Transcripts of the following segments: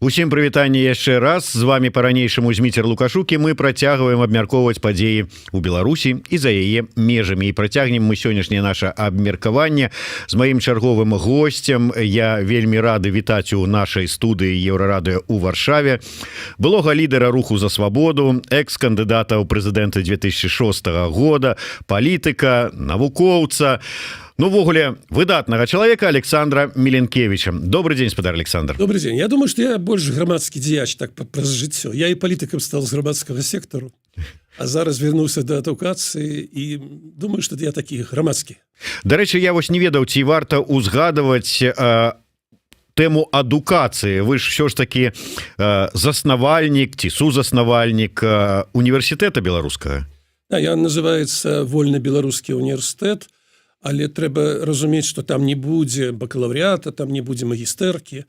Усім прывітанне яшчэ раз, з вами па-ранейшаму Зміцер Лукашук, і мы працягваем абмяркоўваць падзеі ў Беларусі і за яе межамі. І працягнем мы сённяшняе наша абмеркаванне з маім чарговым госцем. Я вельмі рады вітаць у нашай студыі Еўрарадыё ў Варшаве былога лідара руху за свабоду, экс-кандыдата ў прэзідэнты 2006 года, палітыка, навукоўца, ну, ввогуле, выдатнага человека Александра Миленкевича. Добрый день, спадар Александр. Добрый день. Я думаю, что я больше громадский дзеяч, так праз жыццё. Я и политиком стал с громадского сектору, а зараз вернулся до адукации, и думаю, что я такі громадский. Дарэчы, я вось не ведаў, ці варта узгадываць тему адукацыі. Вы ж все ж таки заснавальнік ці сузаснавальнік універсітэта беларускага. Да, я называется Вольны беларускі універсітэт, але трэба разумець, што там не будзе бакалаўрыята, там не будзе магістэркі.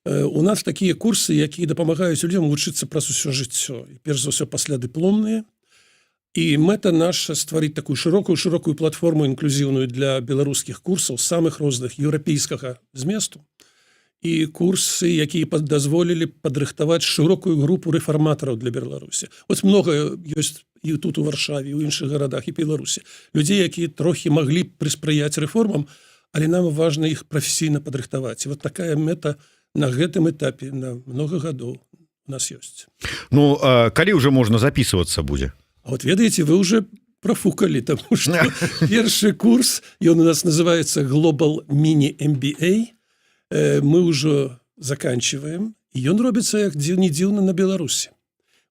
У нас такія курсы, якія дапамагаюць людзям вучыцца праз усё жыццё. І перш за ўсё пасля дыпломныя. І мэта наша стварыць такую шырокую платформу інклюзіўную для беларускіх курсаў самых розных еўрапейскага зместу. І курсы, якія дазволілі падрыхтаваць шырокую групу рэфарматараў для Беларусі. Вось много ёсць і тут у Варшаве, і ў іншых гарадах і Беларусі. Людзей, якія трохі маглі прыспрыяць рэформам, але нам важна іх прафесійна падрыхтаваць. І вот такая мэта на гэтым этапе на много гадоў у нас ёсць. Ну, калі ўжо можна записывацца будзе? А вот ведаеце, вы уже профукали, тому что першы курс, ён у нас называется Global Mini MBA, мы уже заканчиваем, и ён робіцца як не дзіўна на Беларусі.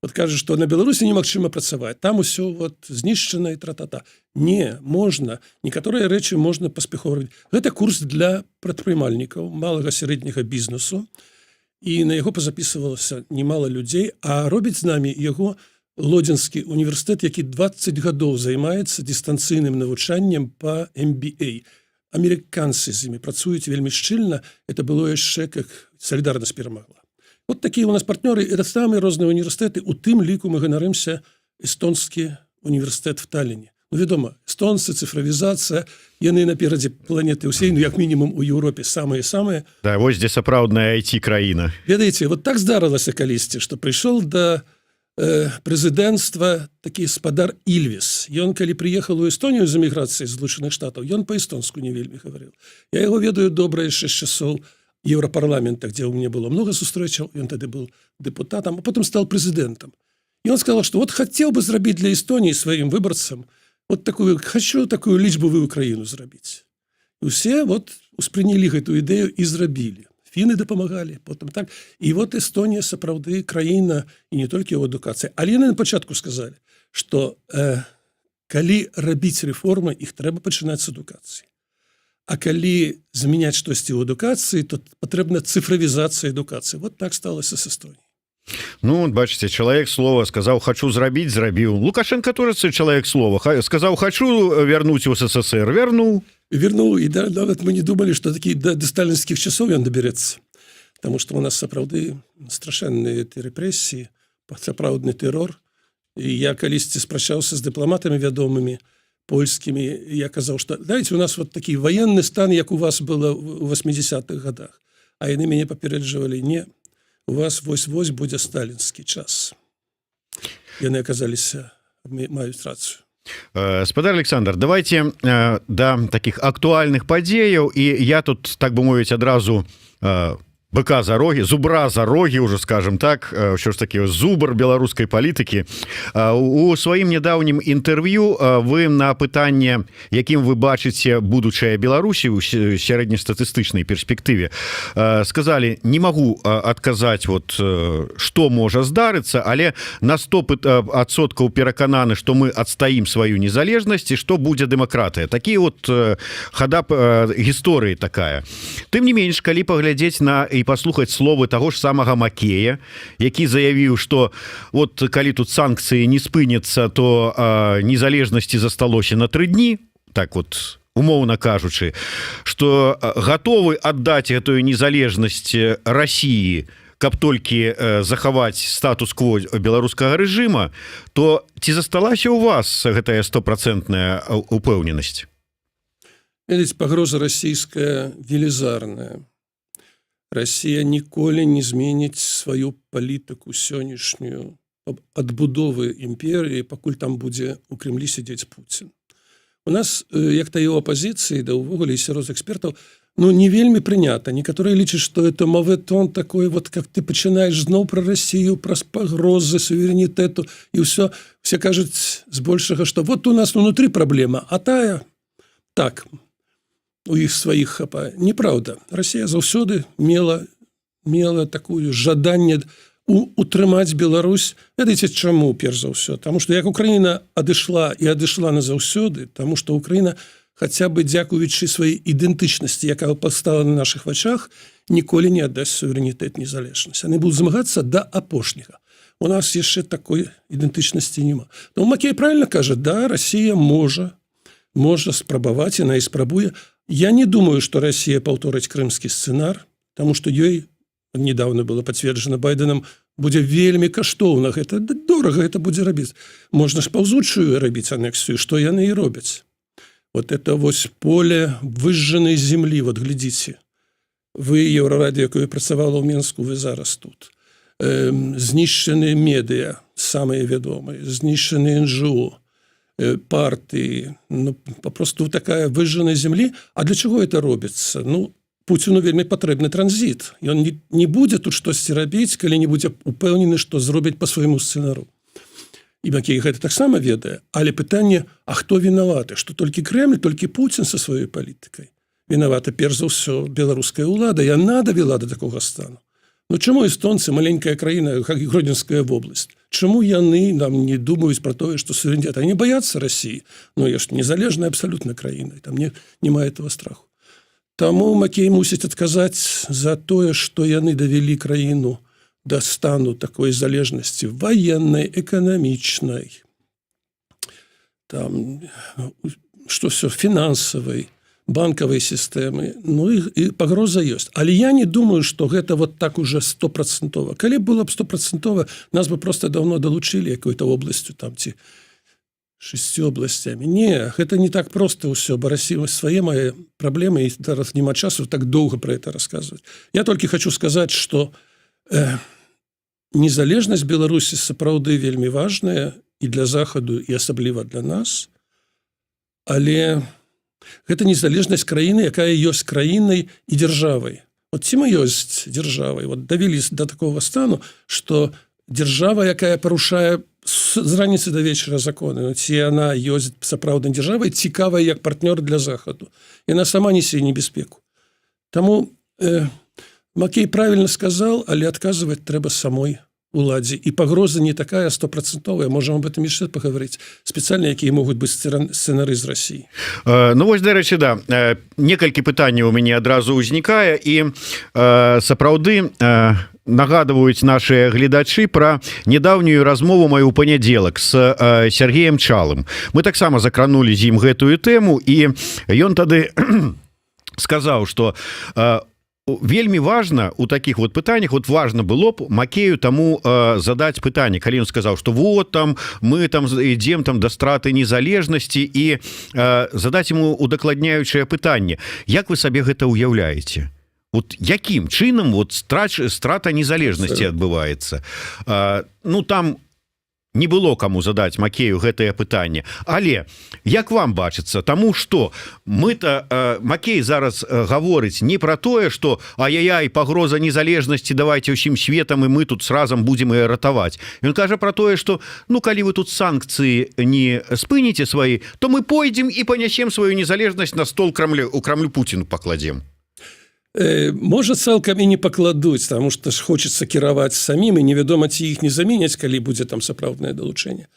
Вот кажа, што на Беларусі немагчыма працаваць, там усё вот знішчана і тра-та-та. Не, можна, некаторыя рэчы можна паспяхова рабіць. Гэта курс для прадпрымальнікаў, малага сярэдняга бізнесу, і на яго пазапісвалася немало людзей, а робіць з намі яго Лодзінскі універсітэт, які 20 гадоў займаецца дыстанцыйным навучаннем па MBA. Амерыканцы з імі працуюць вельмі шчыльна, это было яшчэ, как Салідарнасць перамагла. Вот такие у нас партнеры, это самые розныя універсітэты, у тым ліку мы ганарымся эстонскі універсітэт в Таллине. Ну, вядома, эстонцы, цифровізацыя, яны наперадзе планеты ўсей, ну, як мінімум у Еўропе самыя-самыя. Да, вось дзе сапраўдная IT-краіна. Ведаеце, вот так здарылася калісьці, што прыйшоў да прэзідэнцтва такі спадар Ільвіс. Ён, калі прыехаў у Эстонію з эміграцыі з Злучаных Штатаў, ён па-эстонску не вельмі гаварыў. Я яго ведаю добра яшчэ з часоў Еўрапарламента, где у меня было много сустрэчаў, ён тады был депутатом, а потом стал президентом. И он сказал, что вот хотел бы зрабіць для Эстонии своим выборцам вот такую, хочу такую лічбавую Украину зрабіць. И все вот успрынялі гэту ідэю і зрабілі. Фіны дапамагалі, потом так. І вот Эстонія сапраўды краіна, і не толькі ў адукацыі. Але яны на пачатку сказалі, што калі рабіць рэформы, іх трэба пачынаць з адукацыі. А калі змяняць штосьці ў адукацыі, то патрэбна цифровізацыя адукацыі. Вот так сталася з Эстоніяй. Ну, бачыце, чалавек слова сказаў, хочу зрабіць, зрабіў. Лукашенко тоже чалавек слова. Сказаў, хочу вернуть у СССР, вернул. Вернул, і нават мы не думалі, што такі да сталінскіх часоў ён дабярэцца. Таму што у нас сапраўды страшэнныя рэпрэсіі, сапраўдны тэрор. І я калісьці спрачаўся з дыпламатамі вядомымі, польскімі, я казаў, што дайце, у нас вот такі военны стан, як у вас было ў 80-х годах. А яны мяне папереджвалі, не, у вас вось-вось будзе сталінскі час. Яны аказаліся, маюць рацыю. Спадар Александр, давайте да таких актуальных падзеяў, і я тут, так бы мовіць, адразу быка за рогі, зубра за рогі, уже скажем так, що ж таки зубр беларускай палітыкі. У сваім нядаўнім інтэрв'ю вы на пытанне, якім вы бачыце будучае Беларусі ў сярэднестатыстычнай перспектыве, сказалі, не магу адказаць, вот, што можа здарыцца, але на 100% перакананы, што мы адстаім сваю незалежнасць і што будзе дэмакратыя. Такі вот хада гісторыі такая. Тым не менш, калі паглядзець на і паслухаць словы таго ж самага Макея, які заявіў, што вот калі тут санкцыі не спыняцца, то незалежнасці засталося на 3 дні, так вот умоўна кажучы, што гатовы аддаць гэтую незалежнасць Расіі, каб толькі захаваць статус-кво беларускага рэжыма, то ці засталася ў вас гэтая 100% упэўненасць? Ведаеце, пагроза расійская велізарная. Расія ніколі не зменіць сваю палітыку сённяшнюю адбудовы імперыі, пакуль там будзе у Крэмлі сядзець Пуцін. У нас, як та і ў апазіцыі, да ўвогуле і сярод экспертаў, не вельмі прынята. Некаторыя лічаць, што это моветон такой, вот как ты пачынаеш зноў пра Расію, праз пагрозы суверэнітэту, і ўсё. Все кажуць збольшага, што вот у нас унутры праблема, а тая так, у іх сваіх хапае. Неправда. Расія заўсёды мела такую жаданне утрымаць Беларусь. Ведаеце, чаму, перш за ўсё? Таму што як Украіна адышла назаўсёды, таму што Украіна хаця бы дзякуючы сваёй ідэнтычнасці, якая пастала на нашых вачах, ніколі не аддасць суверэнітэт, незалежнасць. Яны будуць змагацца да апошняга. У нас яшчэ такой ідэнтычнасці няма. Но Макей правильно кажа, да, Расія можа спрабаваць, яна і спрабуе. Я не думаю, што Расія паўторыць крымскі сцэнар, таму што ёй недавно было пацверджана Байденам, будзе вельмі каштоўна, гэта дорага гэта будзе рабіць. Можна ж паўзучую рабіць анексію, што яны і робяць. Вот это вось поле выжжанай землі, вот глядзіце. Вы, Еўрарадыё, якое працавала ў Менску, вы зараз тут. Знішчаны медыа, самыя вядомыя, знішчаны НЖО, партыі, папросту такая выжжаная землі. А для чаго это робіцца? Пуціну вельмі патрэбны транзіт. Ён не будзе тут штосьці рабіць, калі не будзе упэўнены, што зробяць па свайму сцэнару. І Макей гэта таксама ведае. Але пытанне, а хто вінаваты? Што толькі Крэмль, толькі Пуцін са сваёй палітыкай? Вінавата перш за ўсё беларуская ўлада. Яна давела да такога стану. Чаму эстонцы, маленькая краіна, как і Гродзенская вобласць? Чаму яны нам не думаюць пра тое, што суверэнітэт? Они баяцца Расіі. Я ж незалежная абсалютна краіна. Там няма этого страху. Таму Макей мусіць адказаць за тое, што яны давялі краіну да стану такой залежнасці ваеннай, эканамічнай, там, што все, фінансавай, банкавай сістэмы. І пагроза ёсць. Але я не думаю, што гэта вот так уже 100%. Калі было б 100%, нас бы просто давно долучылі якой-то обласцю, там, ці 6 областями. Не, гэта не так просто ўсё, бо Расія свае мае праблемы, і зараз няма часу так доўга про это рассказывать. Я толькі хочу сказаць, што незалежнасць Беларусі сапраўды вельмі важная і для Захаду, і асабліва для нас, але гэта незалежнасць краіны, якая ёсць краінай і дзяржавай. Вот ці мы ёсць дзяржавай? Вот давілі до такого стану, што дзяржава, якая парушае з раніцы да вечара законы, ці яна ёсць сапраўднай дзяржавай, цікавая як партнёр для Захаду. Яна сама несе небяспеку. Таму Макей правильно сказал, але адказваць трэба самой уладзе. І пагроза не такая 100%. Можем об этом яшчэ паговорыць. Спецыяльна, якія могуць быць сцэнары з Расіі. Вось, дарэчы, да. Некалькі пытанняў у мяне адразу ўзнікае, і сапраўды нагадваюць нашыя гледачы пра нядаўнюю размову маю ў панядзелак з Сергеем Чалым. Мы таксама закранулі з ім гэтую тэму, і ён тады сказаў, што вельмі важна у таких вот пытаннях, вот важно было б Макею таму задаць пытанне, калі ён сказаў, што вот там мы там ідзем там да страты незалежнасці, і задаць ему удакладняючае пытанне: як вы сабе гэта ўяўляеце? Вот якім чынам вот страта незалежнасці адбываецца? Там не было каму задаць Макею гэтае пытанне. Але як вам бачыцца? Таму што мы-то Макей зараз гаворыць не пра тое, што ай-яй-яй, пагроза незалежнасці, давайте ўсім светам, і мы тут сразам будзем яе ратаваць. Ён кажа пра тое, што калі вы тут санкцыі не спыніце свае, то мы пойдзем і панясем сваю незалежнасць на стол у Крамлю Пуціну пакладзем. Можа, цалкам і не пакладуць, таму што ж хочацца кіраваць самім, і невядома, ці іх не заменяць, калі будзе там сапраўднае далучэнне.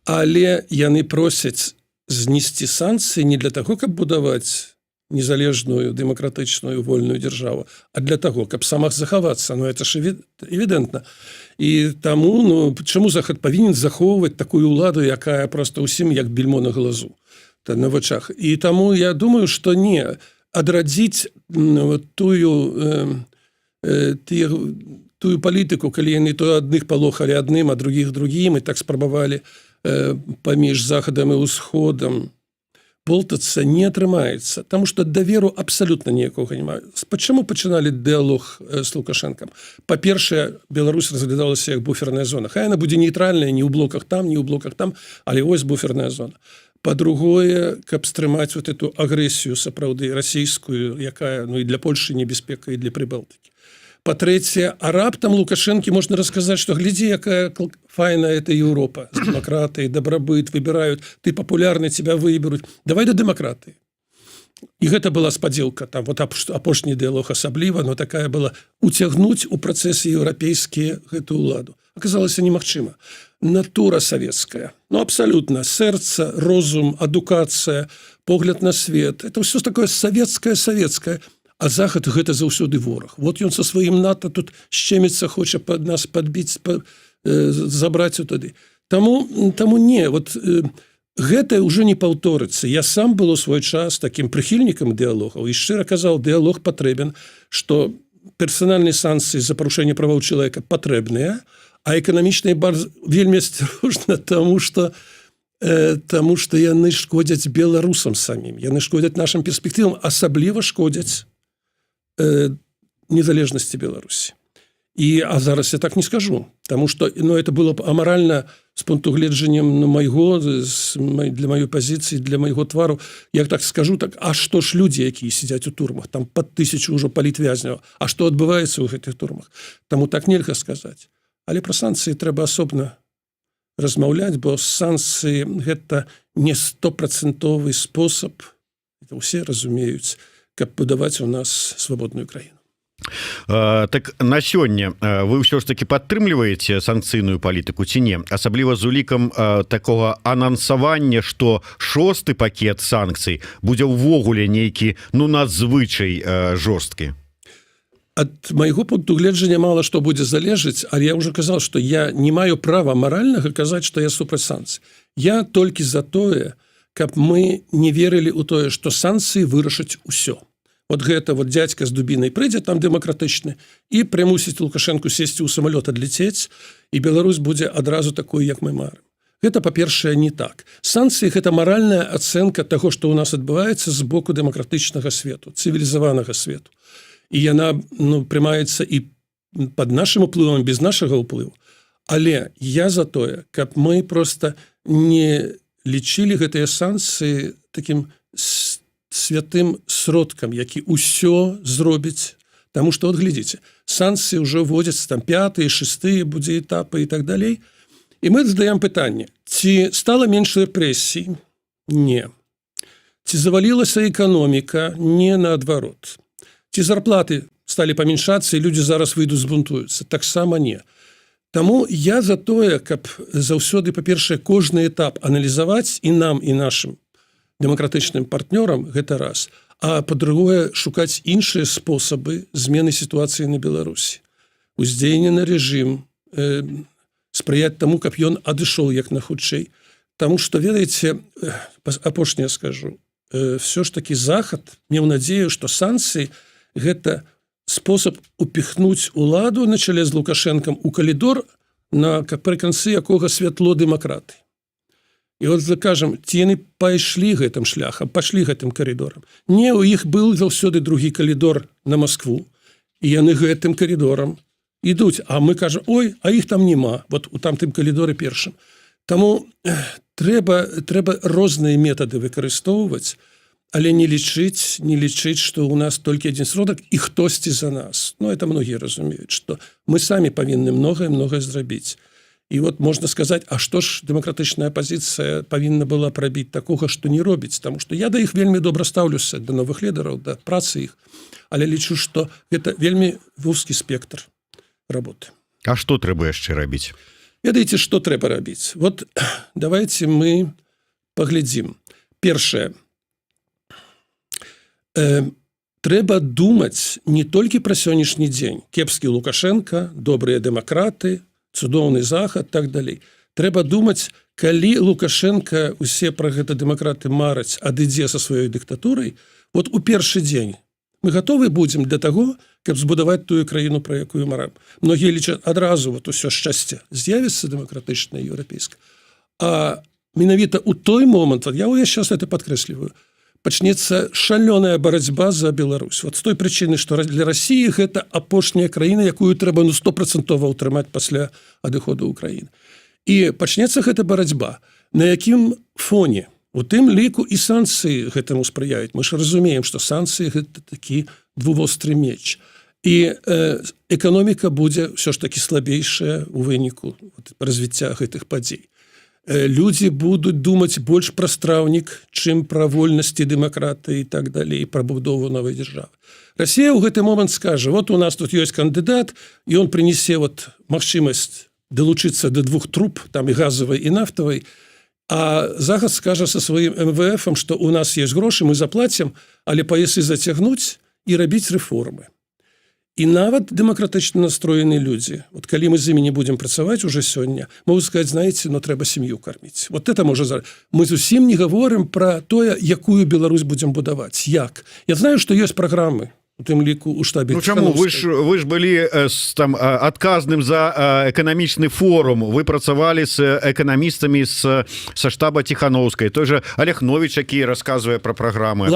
Але яны просяць знесці санкцыі не для таго, каб будаваць незалежную, дэмакратычную, вольную дзяржаву, а для таго, каб самазахавацца. Это ж эвідэнтна. І таму, чаму Захад павінен захоўваць такую ўладу, якая проста ўсім як бельмо на глазу, на вачах. І таму я думаю, што не, адрадзіць тую палітыку, калі яны то адных палохалі адным, а другіх другім, і так спрабавалі паміж Захадам і Усходам болтаться не атрымаецца, таму што даверу абсалютна ніякога няма. Пачаму пачыналі дыялог з Лукашэнкам? Па-першае, Беларусь разглядалася як буферная зона. Хай яна будзе нейтральная ні ў блоках там, ні ў блоках там, але вось буферная зона. Па-другое, каб стрымаць вот эту агрэсію сапраўды расійскую, якая і для Польшы небяспека, і для Прыбалтыкі. Па-трэцяе, а раптам Лукашэнкі можна расказаць, што глядзі, якая файная это Еўропа, з дэмакратыяй, дабрабыт, выбіраюць, ты папулярны, тебя выберуць. Давай да дэмакратыі. І гэта была спадзелка, там вот апошні дыялог асабліва, но такая была уцягнуць у працэсы еўрапейскія гэту ўладу. Аказалася немагчыма. Натура савецкая. Ну, абсалютна. Сэрца, розум, адукацыя, погляд на свет. Это ўсё такое савецкае. А Захад гэта заўсёды вораг. Вот ён со сваім НАТО тут шчеміцца, хоча пад нас падбіць, забраць туды. Таму не, вот гэта ўжо не паўторыцца. Я сам был у свой час такім прыхільнікам дыялогаў і шчыра казаў, дыялог патрэбен, што персанальныя санкцыі за парушэнне правоў чалавека патрэбныя, а эканамічныя вельмі асцярожна, таму што яны шкодзяць беларусам самім, яны шкодзяць нашым перспектывам, асабліва шкодзяць незалежнасці Беларусі. А зараз я так не скажу, таму што это было б амаральна з пункту гледжання майго, для маёй пазіцыі, для майго твару. Я так скажу, так, а што ж людзі, якія сядзяць у турмах, там пад 1000 ўжо палітвязняў, а што адбываецца ў гэтых турмах? Таму так нельга сказаць. Але пра санкцыі трэба асобна размаўляць, бо санкцыі гэта не 100% спосаб, это ўсе разумеюць, каб будаваць у нас свабодную краіну. Так на сёння вы ўсё ж таки падтрымліваеце санкцыйную палітыку ці не? Асабліва з улікам такога анансавання, што 6-й пакет санкцый будзе ўвогуле нейкі надзвычай жорсткі. Ад майго пункту гледжання мала што будзе залежыць, але я ўжо казаў, што я не маю права маральнага казаць, што я супраць санкцый. Я толькі за тое, каб мы не верылі ў тое, што санкцыі вырашаць усё. Вот гэта вот дядька з дубінай прыйдзе там дэмакратычны і прымусіць Лукашэнку сесці ў самалёт, адлецець, і Беларусь будзе адразу такой, як мы марым. Гэта, па-першае, не так. Санкцыі – гэта маральная ацэнка таго, што ў нас адбываецца з боку дэмакратычнага свету, цывілізаванага свету. І яна прымаецца і пад нашым уплывам, без нашага ўплыву. Але я за тое, каб мы проста не лічылі гэтыя санкцыі такім святым сродкам, які ўсё зробіць. Таму што, от глядзіце, санкцыі ўжо вводзяцца там 5-й, 6-й будзе этапы і так далей. І мы задаем пытанне, ці стала менш рэпрэсій? Не. Ці завалілася эканоміка? Не, наадварот. Ці зарплаты сталі памяншацца, і людзі зараз выйдуць, збунтуюцца? Таксама не. Таму я за тое, каб заўсёды, па-першае, кожны этап аналізаваць і нам, і нашым дэмакратычным партнёрам, гэта раз. А па-другое, шукаць іншыя спосабы змены сітуацыі на Беларусі. Уздзеянне на рэжым, спрыяць таму, каб ён адышоў як нахутчэй. Таму што, ведаеце, апошняе скажу, все ж таки Захад меў надзею, што санкцыі гэта спосаб упіхнуць уладу на чале з Лукашэнкам у калідор, пры канцы якога святло дэмакраты. І от закажам, ці яны пайшлі гэтым шляхам, пашлі гэтым каридорам. Не, у іх был заўсёды другі калідор на Москву, і яны гэтым каридорам ідуць. А мы кажам, ой, а іх там нема, вот у тамтым калідоры першым. Таму трэба розныя метады выкарыстоўваць, але не лічыць, што у нас толькі адзін сродак і хтосьці за нас. Это многія разумеюць, што мы самі павінны многае зрабіць. І вот можна сказаць, а што ж дэмакратычная апазіцыя павінна была прабіць такога, што не робіць, таму што я да іх вельмі добра стаўлюся, да новых лідараў, да працы іх, але лічу, што гэта вельмі вузкі спектр работы. А што трэба яшчэ рабіць? Ведаеце, што трэба рабіць? Вот давайте мы паглядзім. Першае. Трэба думаць не толькі пра сённяшні дзень. Кепскі Лукашенко, добрыя дэмакраты, цудоўны Захад, так далей. Трэба думаць, калі Лукашенко, усе пра гэта дэмакраты мараць, адыдзе са сваёй дыктатурай, вот у першы дзень мы гатовы будзем для таго, каб збудаваць тую краіну, пра якую марам. Многія лічаць адразу вот усё шчасце з'явіцца дэмакратычнае, еўрапейскае. А менавіта ў той момант, я сейчас это падкрэсліваю, пачнецца шалёная барацьба за Беларусь. Вот з той прычыны, што для России гэта апошняя краіна, якую трэба 100% ўтрымаць пасля адыходу ўкраіны. І пачнецца гэта барацьба. На якім фоне? У тым ліку і санкцыі гэтаму спрыяюць. Мы ж разумеем, што санкцыі гэта такі двувостры меч. І эканоміка будзе ўсё ж такі слабейшая ў выніку развіцця гэтых падзей. Людзі будуць думаць больш пра страўнік, чым пра вольнасці, дэмакратыі і так далей, пра будову новай дзяржавы. Расія ў гэты момант скажа, вот у нас тут ёсць кандыдат, і он прынесе магчымасць далучыцца да 2 труб, там і газавай, і нафтавай, а Захад скажа са сваім МВФ, што у нас ёсць грошы, мы заплацім, але паеслі зацягнуць і рабіць рэформы. І нават дэмакратычна настроеныя людзі, вот калі мы з імі не будзем працаваць уже сёння, могуць сказаць, знаеце, но трэба сям'ю карміць. Вот это можа зараз. Мы зусім не гаворым пра тое, якую Беларусь будзем будаваць. Як? Я знаю, што ёсць праграмы, у тым ліку у штабе. Ну чаму? Вы ж былі там адказным за эканамічны форум. Вы працавалі з эканамістамі са штаба Ціхановскай. Той же Олег Новіч, які расказвае пра праграмы.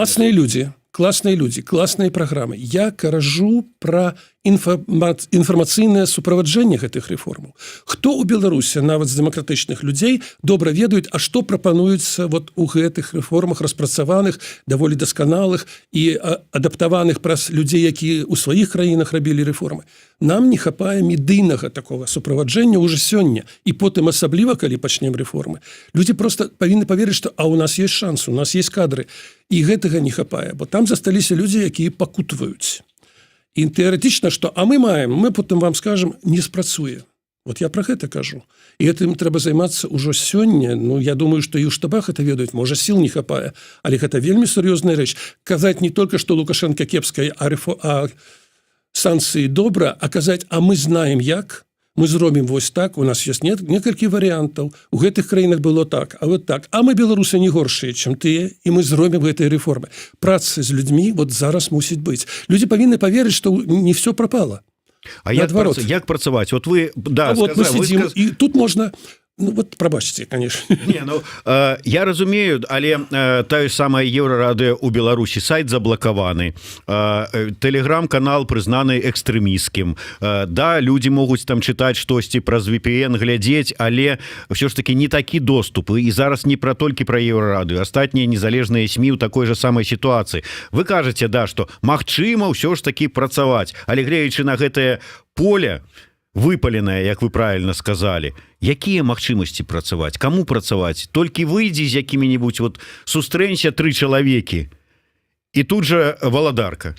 Класныя людзі, класныя праграмы. Я кажу пра інфармацыйнае суправаджэнне гэтых рэформаў. Хто ў Беларусі, нават з дэмакратычных людзей, добра ведаюць, а што прапануецца вот у гэтых рэформах распрацаваных, даволі дасканалых і адаптаваных праз людзей, якія ў сваіх краінах рабілі рэформы. Нам не хапае медыйнага такога суправаджэння ўжо сёння. І потым асабліва, калі пачнем рэформы. Людзі проста павінны паверыць, што у нас ёсць шанс, у нас ёсць кадры. І гэтага не хапае, бо там засталіся людзі, якія пакутваюць. І тэарэтычна, што мы маем, мы потым вам скажам, не спрацуе. Вот я пра гэта кажу. І гэтым трэба займацца ўжо сёння. Ну, я думаю, што і ў штабах это ведаюць, можа, сіл не хапае, але гэта вельмі сур'ёзная рэч. Казаць не толькі, што Лукашенко кепская, а санкцыі добра, а казаць, а мы знаем як, мы зробім вось так, у нас ёсць некалькі варыянтаў, у гэтых краінах было так, а вот так, а мы беларусы не горшыя, чым тыя, і мы зробім гэтыя рэформы. Праца з людзьмі вот зараз мусіць быць. Людзі павінны паверыць, што не все пропало. А як працаваць? Вот вы, да, вот мы сидим, і тут можна... Ну, вот, прабачце, конечно. Не, ну, я разумею, але тая самая Еўрарадыё ў Беларусі, сайт заблакаваны, тэлеграм-канал прызнаны экстрэмісцкім. Да, людзі могуць там чытаць штосьці праз VPN, глядзець, але ўсё ж таки не такі доступ. І зараз не пра толькі пра Еўрарадыё. Астатнія незалежныя СМІ ў такой жа самай сітуацыі. Вы кажаце, да, што магчыма ўсё ж таки працаваць, але глеючы на гэтае поле, выпаленая, як вы правильно сказали, якія магчымасці працаваць, каму працаваць, толькі выйдзі з якімі-нибудь вот сустрэнься 3 чалавекі і тут жа валадарка.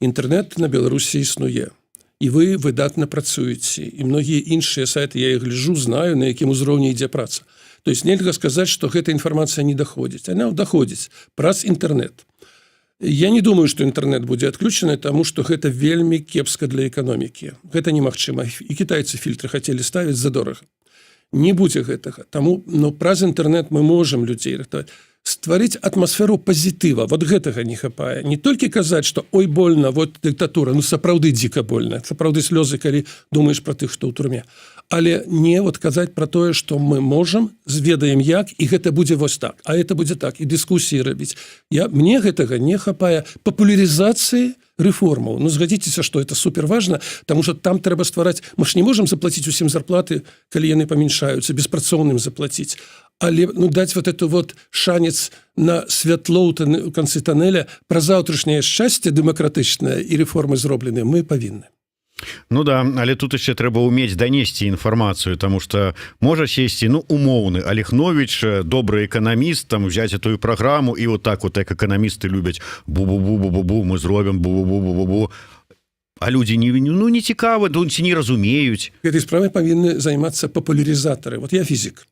Інтэрнет на Беларусі існуе, і вы выдатна працуеце, і многія іншыя сайты, я іх гляджу, знаю, на якім узроўні ідзе праца. То есть нельга сказаць, што гэта інфармацыя не даходзіць, она даходзіць праз інтэрнет. Я не думаю, што інтэрнет будзе адключаны, таму што гэта вельмі кепска для эканомікі. Гэта немагчыма. І кітайцы фільтры хацелі ставіць задорага. Не будзе гэтага. Таму, праз інтэрнет мы можам людзей ратаваць. Стварыць атмасферу пазітыва. Вот гэтага не хапае. Не толькі казаць, што ой, больно, вот дыктатура, сапраўды дзіка больна. Сапраўды слёзы, калі думаеш пра тых, што ў турме. Але не вот казаць пра тое, што мы можам, зведаем як, і гэта будзе вось так, а это будзе так, і дыскусіі рабіць. Мне гэтага не хапае папулярызацыі рэформаў. Згадзіцеся, што это супер важна, таму што там трэба ствараць, мы ж не можам заплаціць усім зарплаты, калі яны памяншаюцца, беспрацоўным заплаціць. Але даць вот эту вот шанец на святло ў канцы тоннеля пра заўтрашняе шчасце дэмакратычнае і рэформы зробленыя мы павінны. Ну да, але тут яшчэ трэба ўмець данесці інфармацыю, таму што можа сесці, умоўны Олег Новіч, добры эканаміст, там взяць эту праграму і вот так вот, як эканамісты любяць, бу-бу-бу-бу-бу, мы зробім бу-бу-бу-бу-бу. А людзі не цікавы, ці не разумеюць. Гэтай справай павінны займацца папулярызатары. Вот я фізік.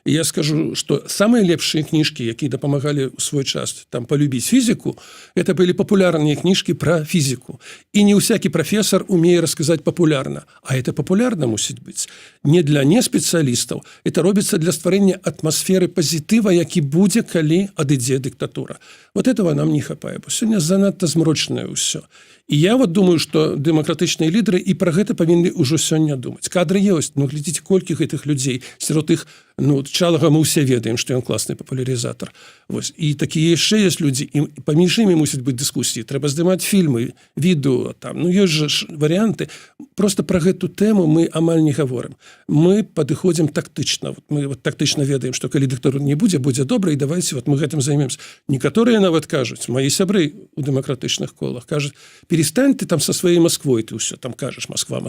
І я скажу, што самыя лепшыя кніжкі, якія дапамагалі ў свой час там полюбіць фізіку, это былі папулярныя кніжкі пра фізіку. І не ўсякі прафесор умее расказаць папулярна. А это папулярна мусіць быць. Не для неспецыялістаў. Это робіцца для стварэння атмасферы пазітыва, які будзе, калі адыдзе дыктатура. Вот этого нам не хапае, бо сёння занадта змрочнае ўсё. І я вот думаю, што дэмакратычныя лідары і пра гэта павінны ўжо сёння думаць. Кадры ёсць, глядзіце, колькі гэтых людзей сярод іх ну, Чалага мы ўсе ведаем, што ён класны папулярызатар. Вось. І такія яшчэ ёсць людзі, і паміж імі мусяць быць дыскусіі. Трэба здымаць фільмы, відэо, там, ну, ёсць жа варыянты. Просто пра гэту тэму мы амаль не гаворым. Мы падыходзім тактычна. Мы тактычна ведаем, што калі дыктатуры не будзе добра, і давайте мы гэтым займемся. Некаторыя нават кажуць, мои сябры у дэмакратычных колах кажуць, перестань ты там со сваёй Москвой, ты ўсё там кажаш Москва.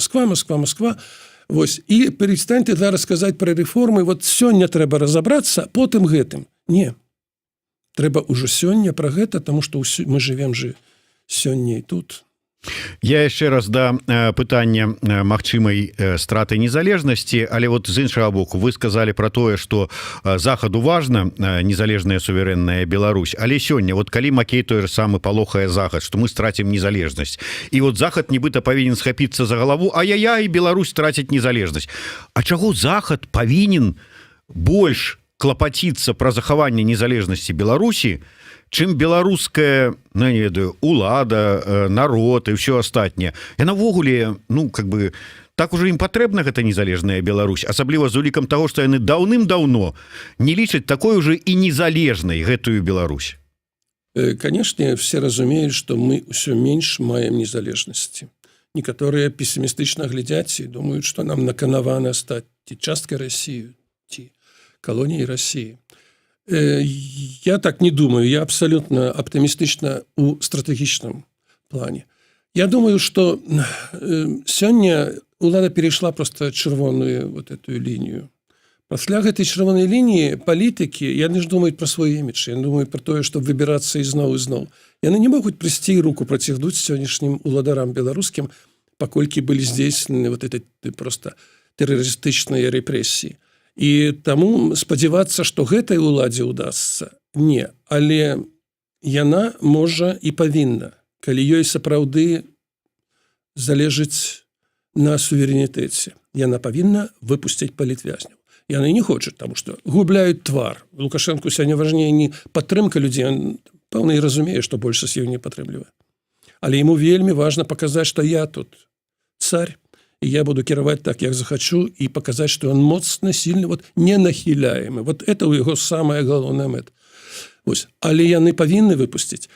Вось. І перестань ты зараз казаць пра рэформы, вот сёння трэба разабрацца, потым гэтым. Не. Трэба ўжо сёння пра гэта, таму што мы жывем же сёння і тут. Я яшчэ раз да пытання магчымай страты незалежнасці, але вот з іншага боку вы сказалі пра тое, што захаду важна незалежная суверэнная Беларусь, але сёння вот калі Макей той же самы палохае захад, што мы страцім незалежнасць, і вот захад нібыта павінен схапіцца за галаву, ай-яй-яй, Беларусь страціць незалежнасць. А чаго захад павінен больш клапаціцца пра захаванне незалежнасці Беларусі, чым беларуская, ну, не ведаю, улада, народ і ўсё астатняе. Яна ввогуле, ну, как бы, так уже ім патрэбна гэта незалежная Беларусь, асабліва з улікам таго, што яны даўным-даўно не лічаць такой уже і незалежнай гэтую Беларусь. Канешне, все разумеюць, што мы ўсё менш маем незалежнасці. Некаторыя пессімістычна глядзяць і думаюць, што нам наканавана стаць ці часткай России, ці колоніяй России. Я так не думаю, я абсолютно оптимистична у стратегічным плане. Я думаю, что сёння улада перешла просто чырвоную вот эту линию. Пасля гэтай чырвонай лініі палітыкі, яны ж думаюць пра свой імідж, яны думаюць пра тое, што выбірацца ізноў. Яны не могуць прыйсці і руку працягнуць сённяшнім уладарам беларускім, паколькі былі здзейснены вот это просто тэрарыстычныя рэпрэсіі. І таму спадзявацца, што гэтай уладзе ўдасца, не. Але яна можа і павінна, калі ёй сапраўды залежыць на суверэнітэце. Яна павінна выпусціць палітвязняў. Яны не хочуць, таму што губляюць твар. Лукашэнку сёння важней не падтрымка людзей, ён пэўна і разумее, што большасць ёй не падтрымлівае. Але яму вельмі важна паказаць, што я тут царь, и я буду кіраваць так, як захочу, и показать, что он моцны, сильны, вот ненахіляемы. Вот это у яго самая галоўная мэта. Вось. Але яны павінны выпусціць.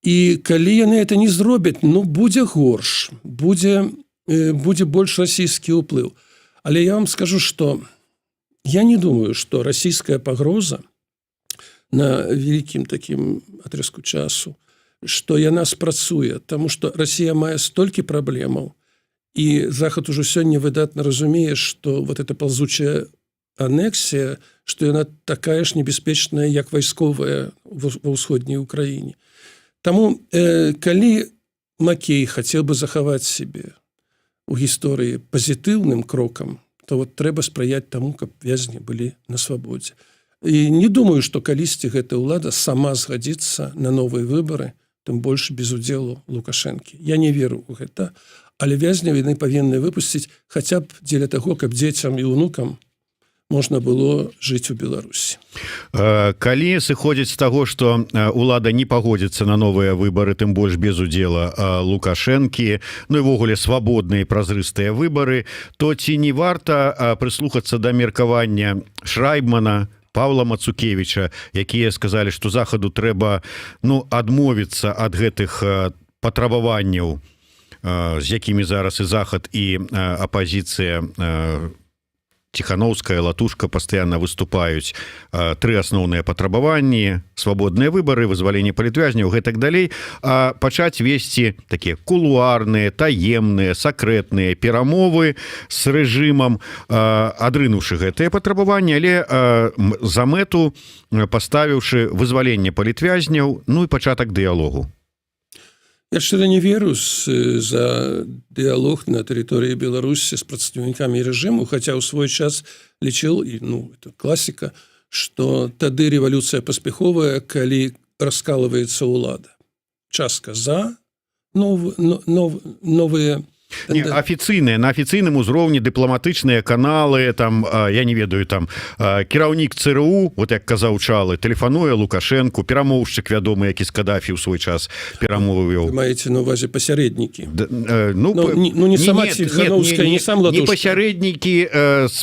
І калі яны это не зробяць, ну, будзе горш, будзе больш расійскі ўплыў. Але я вам скажу, что я не думаю, что расійская пагроза на вялікім такім атрыску часу, што яна спрацуе, таму што Расія мае столькі праблемаў, і Захад ужо сёння выдатна разумее, што вот эта паўзучая анексія, што яна такая ж небяспечная, як вайсковая ва ўсходняй Украіне. Таму, калі Макей хацеў бы захаваць сябе у гісторыі пазітыўным крокам, то вот трэба спрыяць таму, каб вязні былі на свабодзе. І не думаю, што калісьці гэта ўлада сама згадзіцца на новыя выбары, тым больш без удзелу Лукашэнкі. Я не веру ў гэта, але вязняў яны павінны выпусціць хаця б дзеля таго, каб дзецям і ўнукам можна было жыць у Беларусі. Калі сыходзіць з таго, што ўлада не пагодзіцца на новыя выбары, тым больш без удзела Лукашэнкі, ну і ввогуле свабодныя празрыстыя выбары, то ці не варта прыслухацца да меркавання Шрайбмана, Павла Мацукевіча, якія сказалі, што Захаду трэба, ну, адмовіцца ад гэтых патрабаванняў, з якімі зараз і Захад, і апазіцыя Ціхановская, Латушка пастаянна выступаюць. Тры асноўныя патрабаванні: свабодныя выбары, вызваленне палітвязняў, гэтак далей. А пачаць весці такія кулуарныя, таемныя, сакрэтныя перамовы з рэжымам, адрынуўшы гэтыя патрабаванні, але за мэту паставіўшы вызваленне палітвязняў, ну і пачатак дыялогу. Я шчыра не веру за дыялог на тэрыторыі Беларусі з прадстаўнікамі рэжыму, хаця ў свой час лічыў, і, ну, это класіка, што тады рэвалюцыя паспяховая, калі раскалываецца ўлада. Частка за новыя афіцыйныя на афіцыйным узроўні дыпламатычныя каналы там я не ведаю там кіраўнік ЦРУ вот як казаў Чалы тэлефануе Лукашенку перамоўшчык вядомы які з Кадафі ў свой час перамовы вёў маеце на увазе пасярэднікі не сама Ціханаўская не сам Латушка пасярэднікі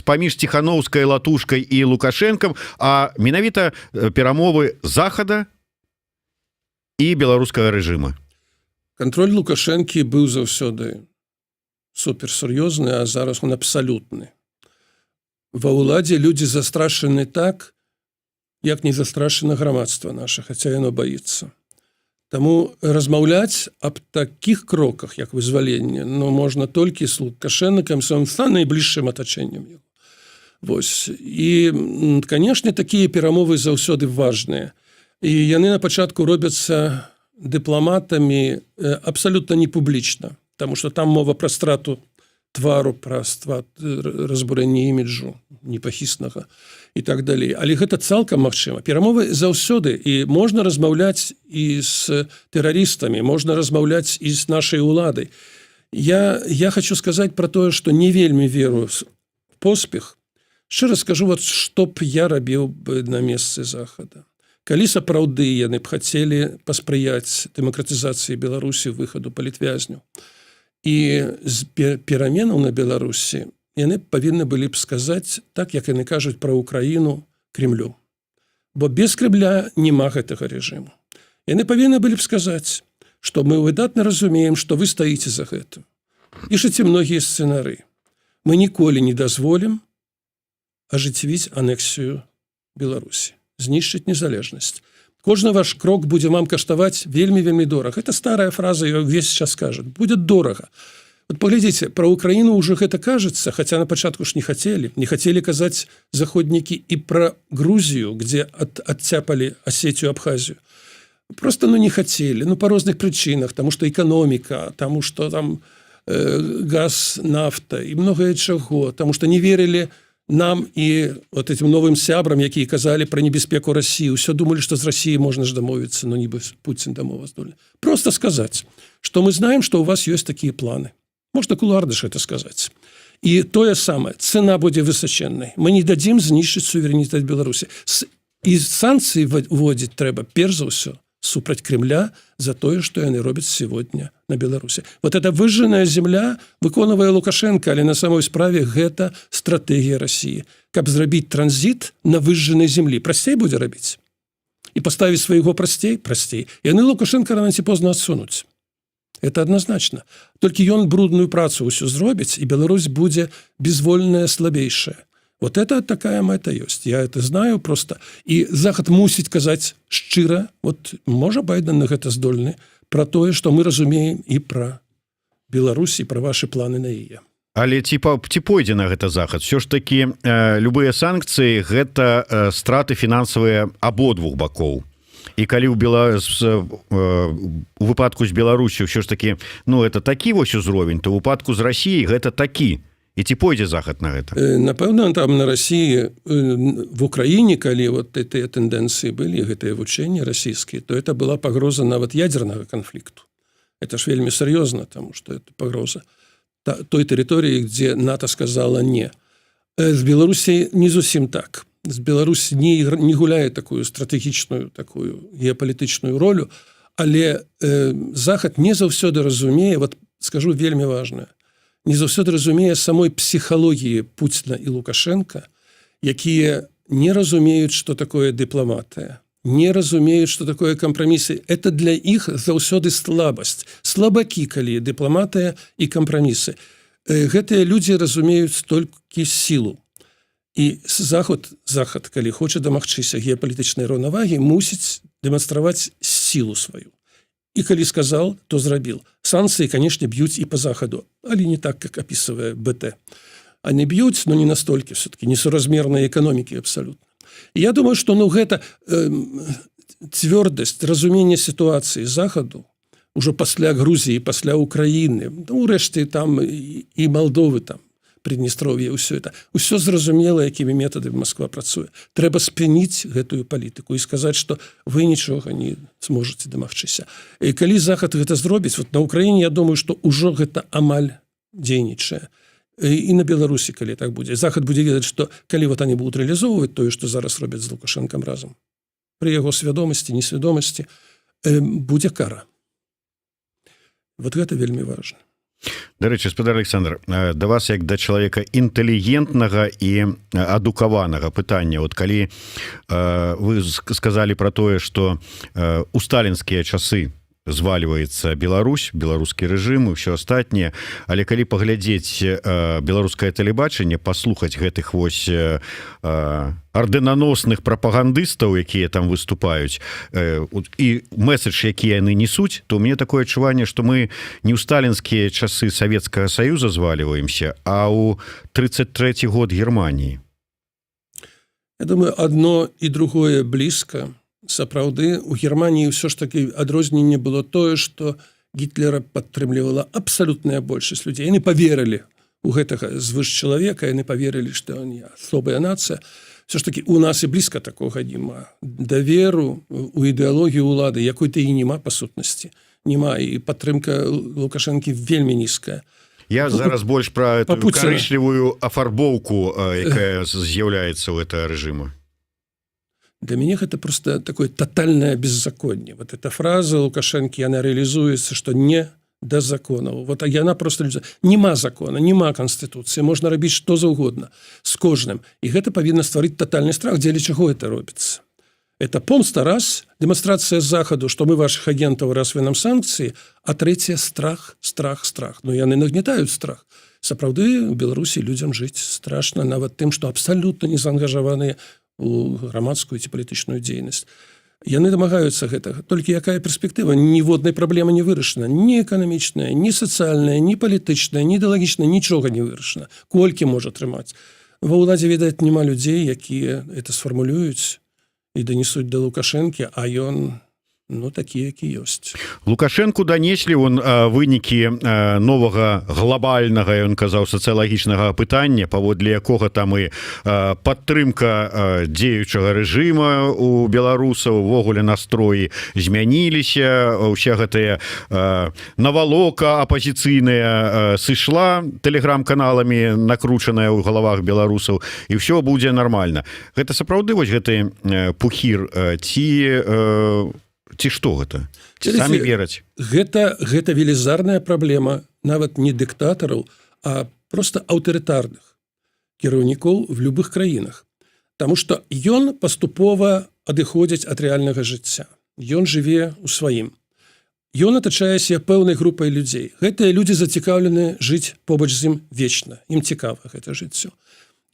паміж Ціханаўскай Латушкай і Лукашенкам а менавіта перамовы захада і беларускага рэжыма. Кантроль Лукашэнкі быў заўсёды суперсур'ёзны, а зараз он абсалютны. Ва ўладзе людзі застрашаны так, як не застрашана грамадства наша, хаця яно баіцца. Таму размаўляць аб такіх кроках, як вызваленне, можна толькі з Лукашэнкам, з найбліжшым атачэннем. Вось. І, канешне, такія перамовы заўсёды важныя. І яны на пачатку робяцца дыпламатамі абсалютна не публічна. Таму што там мова пра страту твару, пра разбурэнне іміджу непахіснага і так далей. Але гэта цалкам магчыма. Перамовы заўсёды, і можна размаўляць і з тэрарыстамі, можна размаўляць і з нашай уладай. Я хочу сказаць пра тое, што не вельмі веру в поспех. Шчыра скажу, вот, што б я рабіў бы на месцы Захада. Калі сапраўды яны б хацелі паспрыяць дэмакратызацыі Беларусі, выхаду палітвязняў, і з пераменаў на Беларусі яны павінны былі б сказаць так, як яны кажуць пра Украіну Кремлю. Бо без Кремля няма гэтага рэжыму. Яны павінны былі б сказаць, што мы выдатна разумеем, што вы стаіце за гэтым. Пішыце многія сцэнары. Мы ніколі не дазволім ажыццявіць анексію Беларусі, знішчыць незалежнасць. Кожны ваш крок будзе вам каштаваць вельмі-вельмі дорага. Это старая фраза, ее весь час кажуць. Будет дорага. Вот поглядзіце, пра Украіну ўжо гэта кажется, хаця на пачатку ж не хацелі. Не хацелі казаць заходнікі і пра Грузію, где адцяпалі Асетію, Абхазію. Просто не хацелі, по розных прычынах, таму што эканоміка, таму што там газ, нафта і многае чаго, таму што не верылі нам і вот этим новым сябрам, якія казалі пра небяспеку Расіі, ўсё думалі, што з Расіі можна ж дамовіцца, но нібы Пуцін дамова здольны. Просто сказаць, што мы знаем, што ў вас ёсць такія планы. Можна кулуарна ж гэта сказаць. І тое самае, цена будзе высачэннай. Мы не дадзім знішчыць суверэнітэт Беларусі. І санкцыі вводзіць трэба, перш за ўсё, супраць Кремля за тое, што яны робяць сегодня на Беларусі. Вот эта выжжаная земля выконвае Лукашенко, але на самой справе гэта стратэгія Расіі. Каб зрабіць транзіт на выжжанай землі, прасцей будзе рабіць. І паставіць свайго прасцей? Прасцей. Яны Лукашенко рана ці позна адсунуць. Это адназначна. Толькі ён брудную працу ўсё зробіць, і Беларусь будзе безвольная, слабейшая. Вот это такая мэта ёсць. Я это знаю просто. І Захад мусіць казаць шчыра, вот можа Байден на гэта здольны, пра тое, што мы разумеем і пра Беларусь, і пра вашы планы на яе. Але ці пойдзе на гэта Захад? Все ж такі любыя санкцыі гэта страты фінансавыя абодвух бакоў. І калі у выпадку з Беларусю ўсё ж такі, это такі вось узровень, то ў выпадку з Расіяй гэта такі. І ці пойдзе Захад на гэта? Напэўна, там на Расіі, в Украіне, калі вот гэтыя тэндэнцыі былі, гэтыя вучэнні расійскія, то это была пагроза нават ядзернага канфлікту. Это ж вельмі сур'ёзна, таму што это пагроза той тэрыторыі, дзе НАТО сказала не. З Беларусі не зусім так. З Беларусі не гуляе такую стратэгічную, такую геапалітычную ролю, але Захад не заўсёды разумее, вот скажу вельмі важнае, не заўсёды разумее самой псіхалогіі Пуціна і Лукашенка, якія не разумеюць, што такое дыпламатыя, не разумеюць, што такое кампрамісы. Это для іх заўсёды слабасць. Слабакі, калі дыпламатыя і кампрамісы. Гэтыя людзі разумеюць толькі сілу. І Захад, калі хоча дамагчыся геапалітычнай раўнавагі, мусіць дэманстраваць сілу сваю. І калі сказал, то зрабіл. Санкцыі, конечно, б'юць і по Захаду, але не так, как описывая БТ. Они б'юць, но не настолькі, все-таки несуразмерной экономики абсолютно. І я думаю, что гэта цвёрдасць, разумение ситуации Захаду, уже пасля Грузии, пасля Украины, урэшце там и Молдовы, там, Приднестровье, ўсё это. Усё зразумела, якімі метадамі Москва працуе. Трэба спыніць гэтую палітыку і сказаць, што вы нічога не зможаце дамагчыся. І калі Захад гэта зробіць, вот на Украіне, я думаю, што ўжо гэта амаль дзейнічае. І на Беларусі, калі так будзе. Захад будзе ведаць, што калі вот они будуць рэалізоўваць тое, што зараз робяць з Лукашэнкам разам, пры яго свядомасці, несвядомасці, будзе кара. Вот гэта вельмі важна. Дарэчы, спадар Александр, да вас як да чалавека інтэлігентнага і адукаванага пытання. Вот калі вы сказалі пра тое, што у сталінскія часы звальваецца Беларусь, беларускі рэжым і ўсё астатняе, але калі паглядзець беларускае тэлебачанне, паслухаць гэтых вось ардэнаносных прапагандыстаў, якія там выступаюць, і месседж, які яны несуць, то мне такое адчуванне, што мы не ў сталінскія часы Савецкага Саюза звальваемся, а ў 33 год Германіі. Я думаю, одно і другое блізка. Сапраўды, у Германіі ўсё ж такі адрозненне было тое, што Гітлера падтрымлівала абсалютная большасць людзей. Яны паверылі у гэтага звышчалавека, яны паверылі, што не асобая нацыя. Все ж таки у нас і блізка такога няма. Даверу у ідэалогію ўлады, якой-то і няма па сутнасці. Няма, і падтрымка Лукашэнкі вельмі нізкая. Я зараз больш пра эту карычлівую афарбоўку, якая з'яўляецца ў гэтага рэжыма. Для мяне гэта просто такое тотальное беззаконне. Вот эта фраза Лукашэнкі, яна рэалізуецца, што не да законаў. Вот яна просто... Нема закона, нема канстытуцыі, можна рабіць што заўгодна з кожным. І гэта павінна стварыць тотальны страх, дзеля чаго это робіцца. Это помста раз, дэманстрацыя захаду, што мы ваших агентаў, раз вы нам санкцыі, а трэцяе страх, страх, страх. Но яны нагнетаюць страх. Сапраўды, у Беларусі людзям жыць страшна, нават тым, што абсалютна не заангажаваныя у грамадскую ці палітычную дзейнасць. Яны дамагаюцца гэтага. Толькі якая перспектыва? Ніводнай праблемы не вырашана. Ні эканамічная, ні сацыяльная, ні палітычная, ні ідэалагічная, нічога не вырашана. Колькі можа трымаць? Ва ўладзе, ведаць, няма людзей, якія это сфармулююць і данесуць да Лукашэнкі, а ён... Ну, такі, які ёсць. Лукашэнку данеслі он вынікі новага глобальнага, ён казаў, сацыялагічнага пытання, паводле якога там і падтрымка дзеючага рэжыма у беларусаў, увогуле настроі змяніліся, уся гэтая навалока апазіцыйная сышла тэлеграм-каналамі, накручаная ў галавах беларусаў, і ўсё будзе нармальна. Гэта сапраўды вось гэты пухір ці што гэта? Ці самі вераць? Гэта велізарная праблема нават не дыктатараў, а проста аўтарытарных кіраўнікоў в любых краінах. Таму што ён паступова адыходзіць ад рэальнага жыцця. Ён жыве ў сваім. Ён атачае себе пэўнай групай людзей. Гэтыя людзі зацікаўлены жыць побач з ім вечна. Ім цікава гэта жыццё.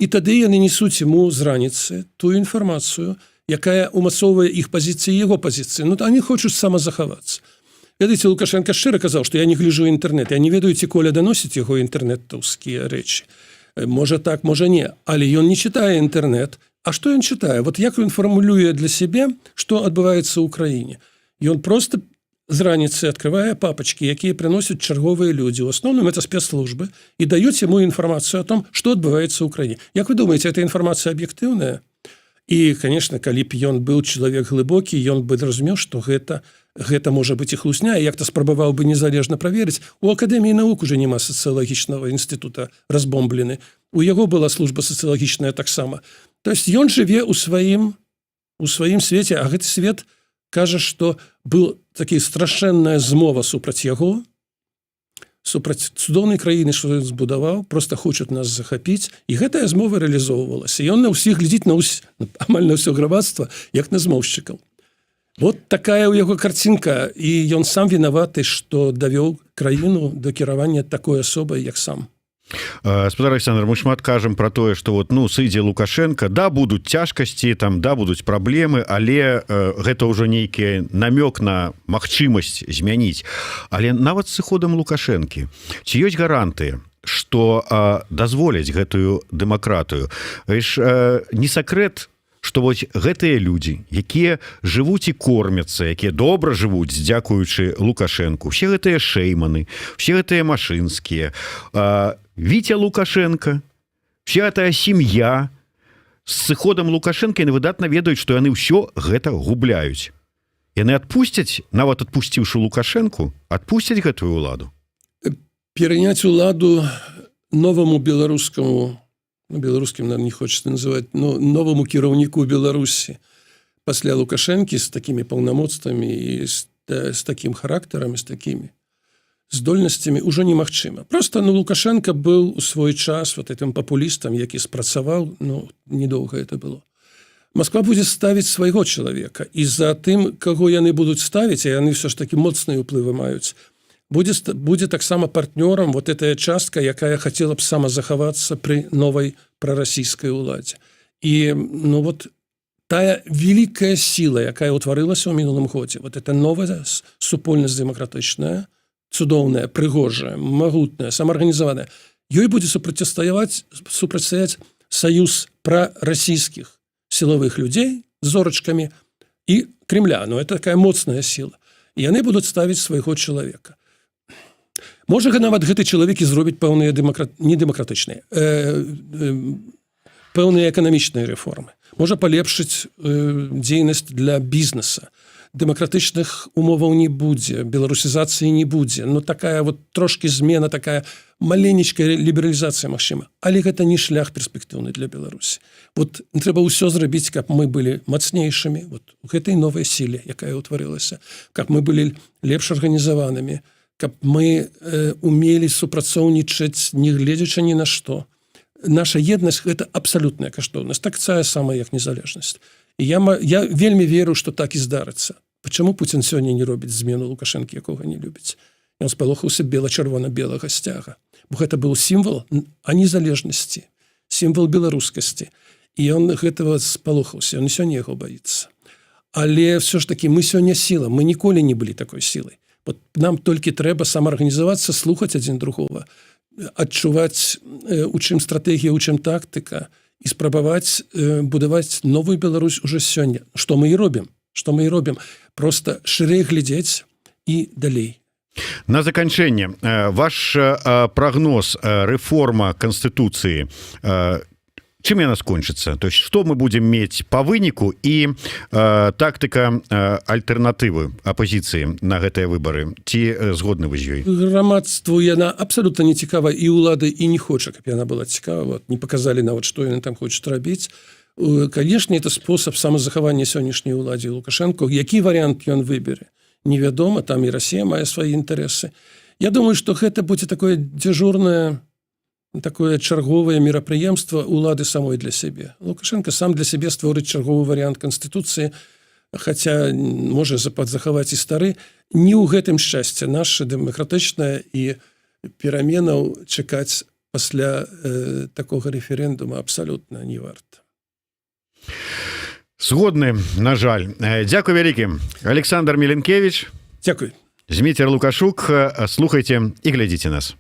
І тады яны несуць яму з раніцы тую інфармацыю, якая умацоўвае іх пазіцыі, яго пазіцыі. Ну, они хочуць самазахавацца. Ведаеце, Лукашенко шчыра казаў, што я не гляджу інтэрнэт. Я не ведаю, ці Коля даносіць яго інтэрнэтаўскія рэчы. Можа так, можа не. Але ён не чытае інтэрнэт. А што ён чытае? Вот як ён фармулюе для сябе, што адбываецца ў краіне. Ён просто з раніцы адкрывае папачкі, якія прыносяць чарговыя людзі. У асноўным это спецслужбы і даюць яму інфармацыю о том, што адбываецца ў краіне. Як вы думаеце, эта інфармацыя аб'ектыўная? І, конечно, калі б ён быў чалавек глыбокі, ён бы зразумеў, што гэта можа быць і хлусня, і як-то спрабаваў бы незалежна праверыць. У Акадэміі навук уже няма сацыялагічнага інстытута разбомблены. У яго была служба сацыялагічная таксама. То есть ён жыве ў сваім свеце, а гэты свет кажа, што был такі страшэнная змова супраць яго, супраць цудоўнай краіны, што ён збудаваў, просто хочуць нас захапіць, і гэтая змова рэалізоўвалася. І ён на ўсіх глядзіць амаль на ўсё грамадства, як на змоўшчыкаў. Вот такая ў яго карцінка, і ён сам вінаваты, што давёў краіну да кіравання такой асобай, як сам. Спадар Александр, мы шмат кажам про тое, што вот, ну, сыдзе Лукашенко, да, будуць цяжкасці, там, да, будуць праблемы, але гэта ўжо нейкі намёк на магчымасць змяніць. Але нават з сыходам Лукашэнкі, ці ёсць гарантыя, што дазволяць гэтую дэмакратыю? Не сакрэт, што вось гэтыя людзі, якія жывуць і кормяцца, якія добра жывуць, дзякуючы Лукашэнку, все гэтыя шэйманы, все гэтыя машынскія, Вітя Лукашенко, вся гэтая сям'я, з сыходам Лукашенко яны выдатна ведаюць, што яны ўсё гэта губляюць. Яны адпусцяць, нават адпусціўшы Лукашэнку, адпусцяць гэтую ўладу? пераняць уладу новаму беларускаму, беларускім, наверное, не хочется называть, но новаму кіраўніку Беларусі пасля Лукашэнкі з такімі паўнамоцтвамі і з такім характарам, з такімі здольнасцямі ўжо немагчыма. Просто Лукашенко быў у свой час вот этим папулістам, які спрацаваў, недоўга это было. Москва будзе ставіць свайго чалавека, і за тым, каго яны будуць ставіць, а яны все ж таки моцныя ўплывы маюць, будзе таксама партнёрам вот этая частка, якая хацела б самазахавацца пры новай прарасійскай уладзе. І вот тая великая сила, якая ўтварылася ў мінулым годзе, вот эта новая супольнасць дэмакратычная, цудоўная, прыгожая, магутная, самаарганізаваная, ёй будзе супрацьстаяць саюз прарасійскіх сілавых людзей з зорачкамі і Кремля. Это такая моцная сила. І яны будуць ставіць свайго чалавека. Можа, нават гэты чалавек і зробіць пэўныя недэмакратычныя, пэўныя эканамічныя рэформы. Можа палепшыць дзейнасць для бізнеса. Дэмакратычных умоваў не будзе, беларусізацыі не будзе, такая вот трошки змена, такая маленечкая лібералізацыя магчыма. Але гэта не шлях перспектыўны для Беларусі. Вот трэба ўсё зрабіць, каб мы былі мацнейшымі вот у гэтай новай сіле, якая ўтварылася, каб мы былі лепш арганізаванымі, каб мы умелі супрацоўнічаць, не гледзячы ні на што. Наша еднасць – гэта абсалютная каштоўнасць, такая самая, як незалежнасць. І я вельмі веру, што так і здарыцца. Почему Путін сёння не робіць змену Лукашэнкі, якога не любіць? Ён спалохаўся бела-чырвона-белага сцяга. Бо гэта быў сімвал незалежнасці, сімвал беларускасці. І ён гэтага спалохаўся, ён сёння яго баіцца. Але все ж таки мы сёння сіла, мы ніколі не былі такой сілай. Вот нам толькі трэба самаарганізавацца, слухаць адзін другога, адчуваць, у чым стратэгія, у чым тактыка, і спрабаваць будаваць новую Беларусь уже сёння. Што мы і робім? Просто шырэй глядзець і далей. На заканчэнне, ваш прагноз, рэформа Канстытуцыі, чым яна скончыцца? То есть, што мы будзем мець па выніку і тактыка альтэрнатывы апозіцыі на гэтыя выбары? Ці згодны вы з ёй? Грамадству яна абсалютна не цікава, і ўлады і не хоча, каб яна была цікава. Не паказалі нават, што яны там хочуць рабіць. Канешне, это спосаб самазахавання сённяшняй уладзе Лукашэнко. Які варыянт ён выбере? Невядома, там і Расія мае свае інтарэсы. Я думаю, што гэта будзе такое дзяжурнае, такое чарговае мерапрыемства улады самой для сябе. Лукашенко сам для сябе створыць чарговы варыянт Канстытуцыі, хаця можа захаваць і стары. Не ў гэтым шчасце наша дэмакратычная і пераменаў чакаць пасля такога рэферэндума абсалютна не варта. Згодны, на жаль. Дзякуй вялікі. Александр Меленкевич. Дзякуй. Зміцер Лукашук. Слухайце і глядзіце нас.